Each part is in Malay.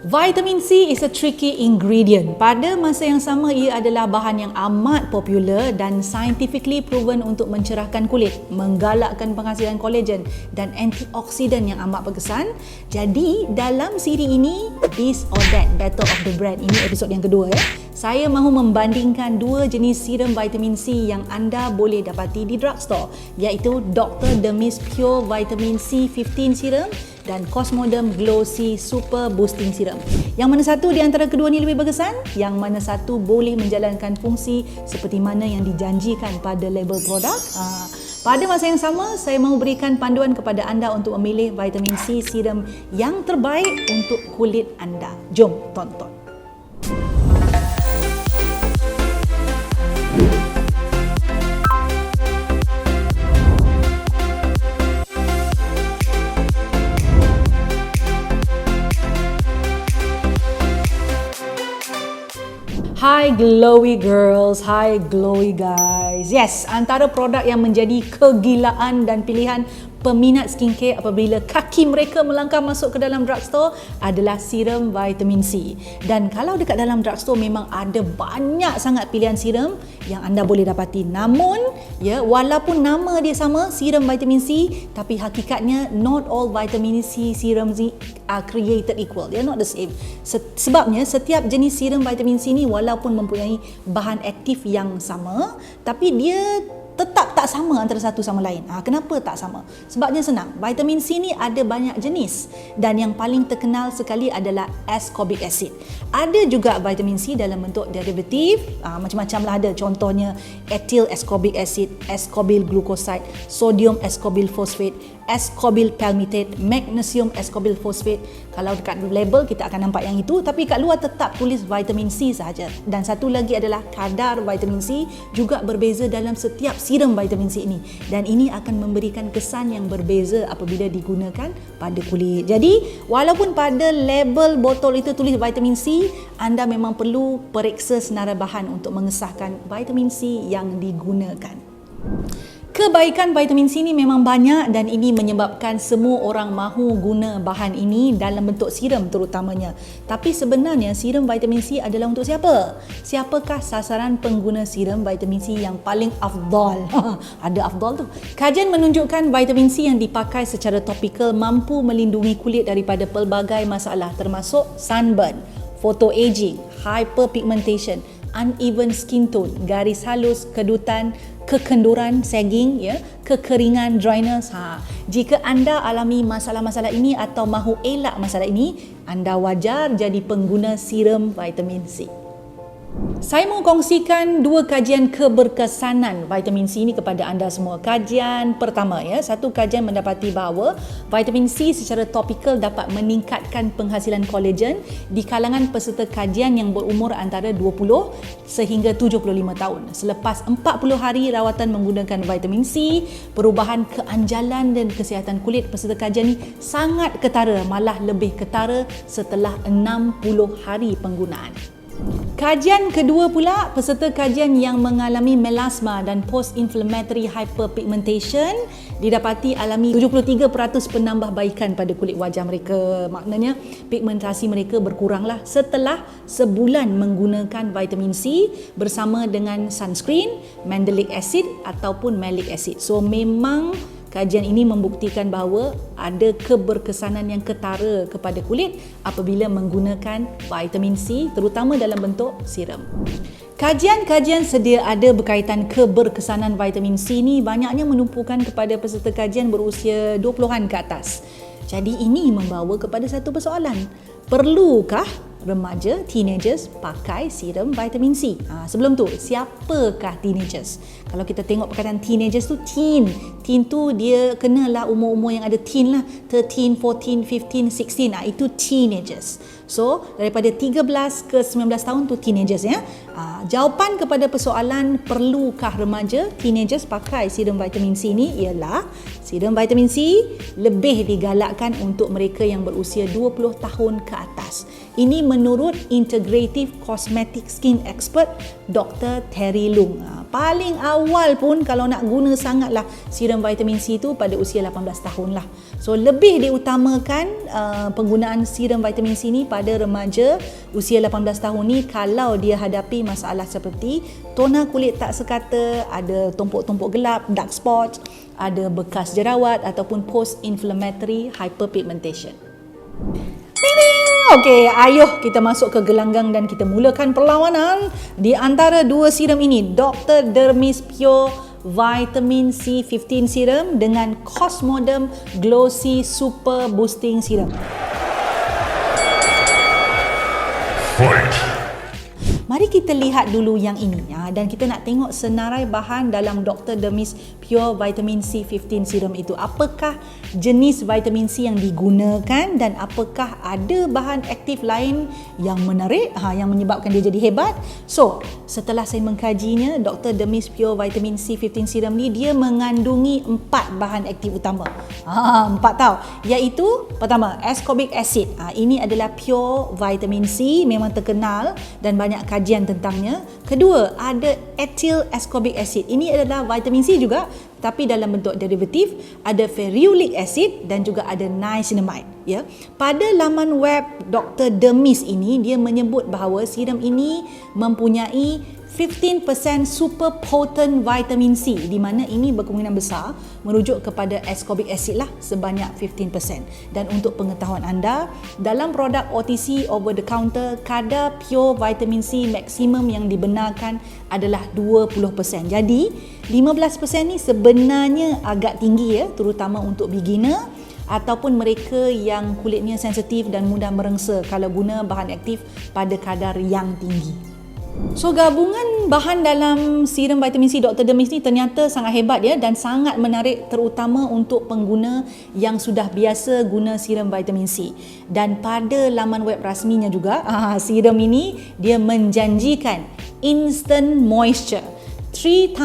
Vitamin C is a tricky ingredient. Pada masa yang sama, ia adalah bahan yang amat popular dan scientifically proven untuk mencerahkan kulit, menggalakkan penghasilan kolagen dan antioksidan yang amat berkesan. Jadi, dalam siri ini, This or That, Battle of the Brand, ini episod yang kedua saya mahu membandingkan dua jenis serum vitamin C yang anda boleh dapati di drugstore, iaitu Dr. Demis Pure Vitamin C 15 Serum dan Cosmoderm Glow C Super Boosting Serum. Yang mana satu di antara kedua ni lebih berkesan? Yang mana satu boleh menjalankan fungsi seperti mana yang dijanjikan pada label produk? Pada masa yang sama, saya mahu berikan panduan kepada anda untuk memilih vitamin C serum yang terbaik untuk kulit anda. Jom tonton. Hi glowy girls, hi glowy guys. Yes, antara produk yang menjadi kegilaan dan pilihan peminat skincare apabila kaki mereka melangkah masuk ke dalam drugstore adalah serum vitamin C. Dan kalau dekat dalam drugstore memang ada banyak sangat pilihan serum yang anda boleh dapati. Namun, walaupun nama dia sama, serum vitamin C, tapi hakikatnya not all vitamin C serums are created equal. They are not the same. Sebabnya setiap jenis serum vitamin C ni walaupun mempunyai bahan aktif yang sama, tapi dia tetap tak sama antara satu sama lain. Kenapa tak sama? Sebabnya senang. Vitamin C ni ada banyak jenis dan yang paling terkenal sekali adalah ascorbic acid. Ada juga vitamin C dalam bentuk derivatif, macam-macam lah ada. Contohnya ethyl ascorbic acid, ascorbyl glucoside, sodium ascorbyl phosphate, ascorbyl palmitate, magnesium ascorbyl phosphate. Kalau dekat label kita akan nampak yang itu, tapi kat luar tetap tulis vitamin C sahaja. Dan satu lagi adalah kadar vitamin C juga berbeza dalam setiap serum vitamin C ini, dan ini akan memberikan kesan yang berbeza apabila digunakan pada kulit. Jadi walaupun pada label botol itu tulis vitamin C, anda memang perlu periksa senarai bahan untuk mengesahkan vitamin C yang digunakan. Kebaikan vitamin C ni memang banyak dan ini menyebabkan semua orang mahu guna bahan ini dalam bentuk serum terutamanya. Tapi sebenarnya serum vitamin C adalah untuk siapa? Siapakah sasaran pengguna serum vitamin C yang paling afdal? Ada afdal tu. Kajian menunjukkan vitamin C yang dipakai secara topikal mampu melindungi kulit daripada pelbagai masalah termasuk sunburn, photoaging, hyperpigmentation, uneven skin tone, garis halus, kedutan, kekenduran, sagging, kekeringan, dryness. Jika anda alami masalah-masalah ini atau mahu elak masalah ini, anda wajar jadi pengguna serum vitamin C. Saya mahu kongsikan dua kajian keberkesanan vitamin C ini kepada anda semua. Kajian pertama, satu kajian mendapati bahawa vitamin C secara topikal dapat meningkatkan penghasilan kolagen di kalangan peserta kajian yang berumur antara 20 sehingga 75 tahun. Selepas 40 hari rawatan menggunakan vitamin C, perubahan keanjalan dan kesihatan kulit peserta kajian ini sangat ketara, malah lebih ketara setelah 60 hari penggunaan. Kajian kedua pula, peserta kajian yang mengalami melasma dan post-inflammatory hyperpigmentation didapati alami 73% penambahbaikan pada kulit wajah mereka. Maknanya pigmentasi mereka berkuranglah setelah sebulan menggunakan vitamin C bersama dengan sunscreen, mandelic acid ataupun malic acid. So memang kajian ini membuktikan bahawa ada keberkesanan yang ketara kepada kulit apabila menggunakan vitamin C, terutama dalam bentuk serum. Kajian-kajian sedia ada berkaitan keberkesanan vitamin C ni banyaknya menumpukan kepada peserta kajian berusia 20-an ke atas. Jadi ini membawa kepada satu persoalan. Perlukah remaja, teenagers pakai serum vitamin C? Sebelum tu, siapakah teenagers? Kalau kita tengok perkataan teenagers tu, teen tu dia kenalah umur-umur yang ada teen lah, 13, 14, 15, 16, itu teenagers. So, daripada 13 ke 19 tahun tu teenagers Jawapan kepada persoalan perlukah remaja, teenagers pakai serum vitamin C ni ialah serum vitamin C lebih digalakkan untuk mereka yang berusia 20 tahun ke atas. Ini menurut Integrative Cosmetic Skin Expert Dr. Terry Lung. Paling awal pun kalau nak guna sangatlah serum vitamin C tu pada usia 18 tahun lah. So lebih diutamakan penggunaan serum vitamin C ni pada remaja usia 18 tahun ni kalau dia hadapi masalah seperti tona kulit tak sekata, ada tumpuk-tumpuk gelap, dark spots, ada bekas jerawat ataupun post-inflammatory hyperpigmentation. Okey, ayuh kita masuk ke gelanggang dan kita mulakan perlawanan di antara dua serum ini, Dr. Dermis Pure Vitamin C 15 Serum dengan Cosmodem Glossy Super Boosting Serum. Fight! Mari kita lihat dulu yang ini dan kita nak tengok senarai bahan dalam Dr. Dermis Pure Vitamin C 15 Serum itu. Apakah jenis vitamin C yang digunakan dan apakah ada bahan aktif lain yang menarik yang menyebabkan dia jadi hebat? So, setelah saya mengkajinya, Dr. Dermis Pure Vitamin C 15 Serum ni dia mengandungi 4 bahan aktif utama. 4 tau. Iaitu pertama, ascorbic acid. Ini adalah pure vitamin C, memang terkenal dan banyak kajian tentangnya. Kedua, ada ethyl ascorbic acid. Ini adalah vitamin C juga tapi dalam bentuk derivatif. Ada ferulic acid dan juga ada niacinamide. Ya. Pada laman web Dr. Dermis ini, dia menyebut bahawa serum ini mempunyai 15% super potent vitamin C, di mana ini berkemungkinan besar merujuk kepada ascorbic acid lah sebanyak 15%. Dan untuk pengetahuan anda, dalam produk OTC over the counter, kadar pure vitamin C maksimum yang dibenarkan adalah 20%. Jadi 15% ni sebenarnya agak tinggi ya, terutama untuk beginner ataupun mereka yang kulitnya sensitif dan mudah merengsa kalau guna bahan aktif pada kadar yang tinggi. So gabungan bahan dalam serum vitamin C Dr. Dermis ni ternyata sangat hebat ya dan sangat menarik terutama untuk pengguna yang sudah biasa guna serum vitamin C. Dan pada laman web rasminya juga, serum ini dia menjanjikan instant moisture. 3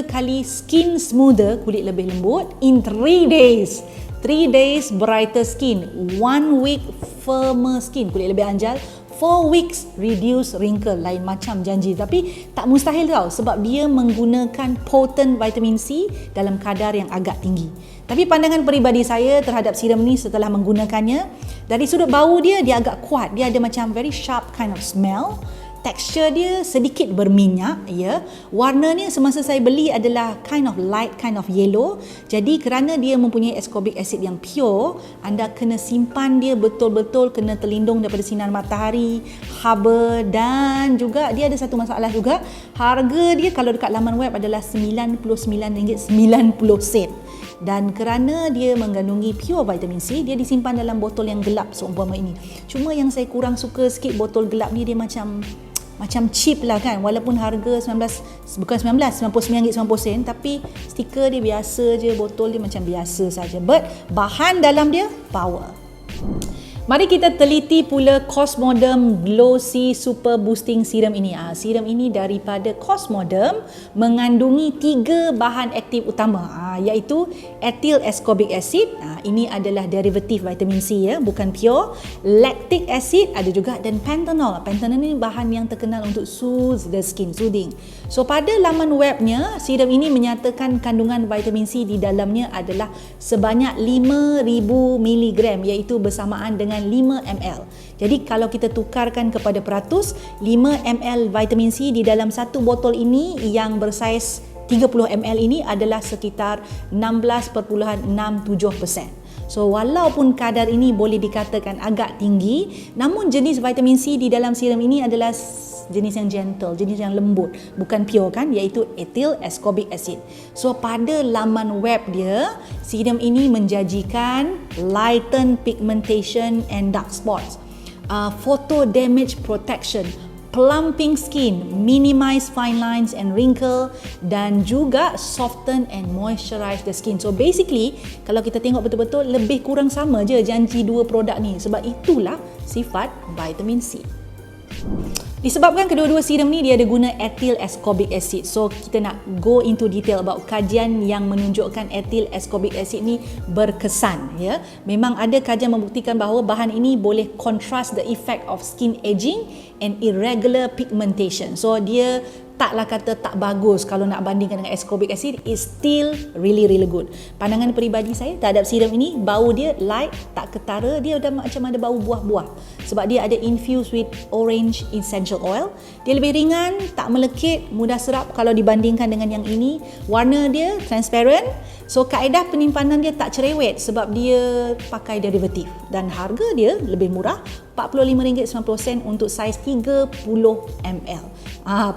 kali skin smoother, kulit lebih lembut in 3 days. 3 days brighter skin, 1 week firmer skin, kulit lebih anjal, 4 weeks reduce wrinkle. Lain macam janji, tapi tak mustahil tau sebab dia menggunakan potent vitamin C dalam kadar yang agak tinggi. Tapi pandangan peribadi saya terhadap serum ni setelah menggunakannya, dari sudut bau dia agak kuat. Dia ada macam very sharp kind of smell. Tekstur dia sedikit berminyak ya. Warnanya semasa saya beli adalah kind of light, kind of yellow. Jadi kerana dia mempunyai ascorbic acid yang pure, anda kena simpan dia betul-betul, kena terlindung daripada sinar matahari, haba, dan juga dia ada satu masalah juga. Harga dia kalau dekat laman web adalah RM99.90. Dan kerana dia mengandungi pure vitamin C, dia disimpan dalam botol yang gelap seumpama ini. Cuma yang saya kurang suka sikit botol gelap ni, dia macam cheap lah kan, walaupun harga RM99.90 tapi stiker dia biasa je, botol dia macam biasa saja, but bahan dalam dia power. Mari kita teliti pula Cosmodem Glossy Super Boosting Serum ini. Serum ini daripada Cosmodem mengandungi 3 bahan aktif utama, iaitu ethyl ascorbic acid. Ini adalah derivatif vitamin C ya, bukan pure. Lactic acid ada juga, dan panthenol. Panthenol ini bahan yang terkenal untuk soothe the skin, soothing. So pada laman webnya, serum ini menyatakan kandungan vitamin C di dalamnya adalah sebanyak 5,000 mg, iaitu bersamaan dengan 5 ml. Jadi kalau kita tukarkan kepada peratus, 5 ml vitamin C di dalam satu botol ini yang bersaiz 30 ml ini adalah sekitar 16.67%. So walaupun kadar ini boleh dikatakan agak tinggi, namun jenis vitamin C di dalam serum ini adalah jenis yang gentle, jenis yang lembut, bukan pure kan, iaitu ethyl ascorbic acid. So pada laman web dia, serum ini menjanjikan lighten pigmentation and dark spots, photo damage protection, plumping skin, minimize fine lines and wrinkle, dan juga soften and moisturize the skin. So basically, kalau kita tengok betul-betul, lebih kurang sama je janji dua produk ni. Sebab itulah sifat vitamin C. Disebabkan kedua-dua serum ni dia ada guna ethyl ascorbic acid. So kita nak go into detail about kajian yang menunjukkan ethyl ascorbic acid ni berkesan, ya. Memang ada kajian membuktikan bahawa bahan ini boleh contrast the effect of skin aging and irregular pigmentation. So dia taklah kata tak bagus kalau nak bandingkan dengan ascorbic acid, is still really good. Pandangan peribadi saya terhadap serum ini, bau dia light, tak ketara, dia dah macam ada bau buah-buah sebab dia ada infused with orange essential oil. Dia lebih ringan, tak melekit, mudah serap kalau dibandingkan dengan yang ini. Warna dia transparent. So kaedah penyimpanan dia tak cerewet sebab dia pakai derivatif dan harga dia lebih murah, RM45.90 untuk saiz 30ml.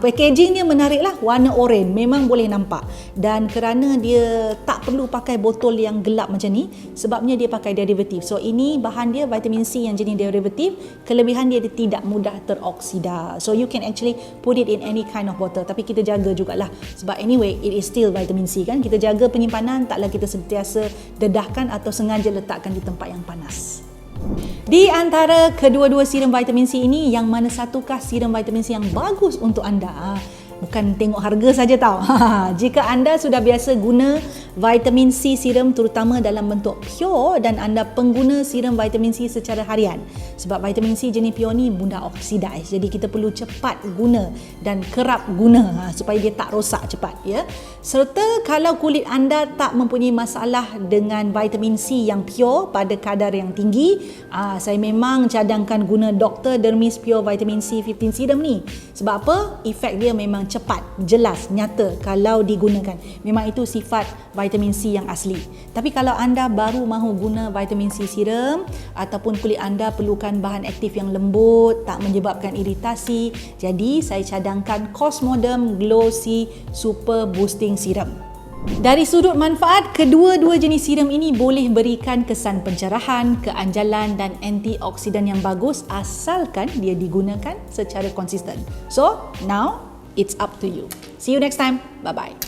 Packaging dia menarik lah, warna oranye, memang boleh nampak. Dan kerana dia tak perlu pakai botol yang gelap macam ni, sebabnya dia pakai derivatif. So ini bahan dia vitamin C yang jenis derivatif, kelebihan dia tidak mudah teroksida. So you can actually put it in any kind of bottle, tapi kita jaga jugalah sebab anyway it is still vitamin C kan. Kita jaga penyimpanan, taklah kita sentiasa dedahkan atau sengaja letakkan di tempat yang panas. Di antara kedua-dua serum vitamin C ini, yang mana satukah serum vitamin C yang bagus untuk anda? Bukan tengok harga saja tau. Jika anda sudah biasa guna vitamin C serum terutama dalam bentuk pure dan anda pengguna serum vitamin C secara harian, sebab vitamin C jenis pure ni mudah oksidize, jadi kita perlu cepat guna dan kerap guna supaya dia tak rosak cepat, ya. Serta kalau kulit anda tak mempunyai masalah dengan vitamin C yang pure pada kadar yang tinggi, saya memang cadangkan guna Dr. Dermis Pure Vitamin C 15 serum ni. Sebab apa? Efek dia memang cepat, jelas, nyata kalau digunakan. Memang itu sifat vitamin C yang asli. Tapi kalau anda baru mahu guna vitamin C serum ataupun kulit anda perlukan bahan aktif yang lembut, tak menyebabkan iritasi, jadi saya cadangkan Cosmodem Glow C Super Boosting Serum. Dari sudut manfaat, kedua-dua jenis serum ini boleh berikan kesan pencerahan, keanjalan dan antioksidan yang bagus asalkan dia digunakan secara konsisten. So, now it's up to you. See you next time. Bye-bye.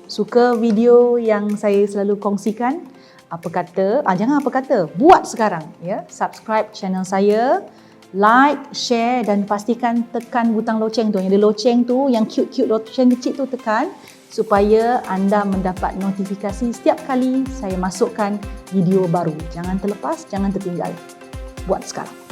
Suka video yang saya selalu kongsikan? Apa kata? Jangan apa kata, buat sekarang, ya. Subscribe channel saya, like, share dan pastikan tekan butang loceng tu. Yang ada loceng tu, yang cute-cute loceng kecil tu tekan supaya anda mendapat notifikasi setiap kali saya masukkan video baru. Jangan terlepas, jangan tertinggal. Buat sekarang.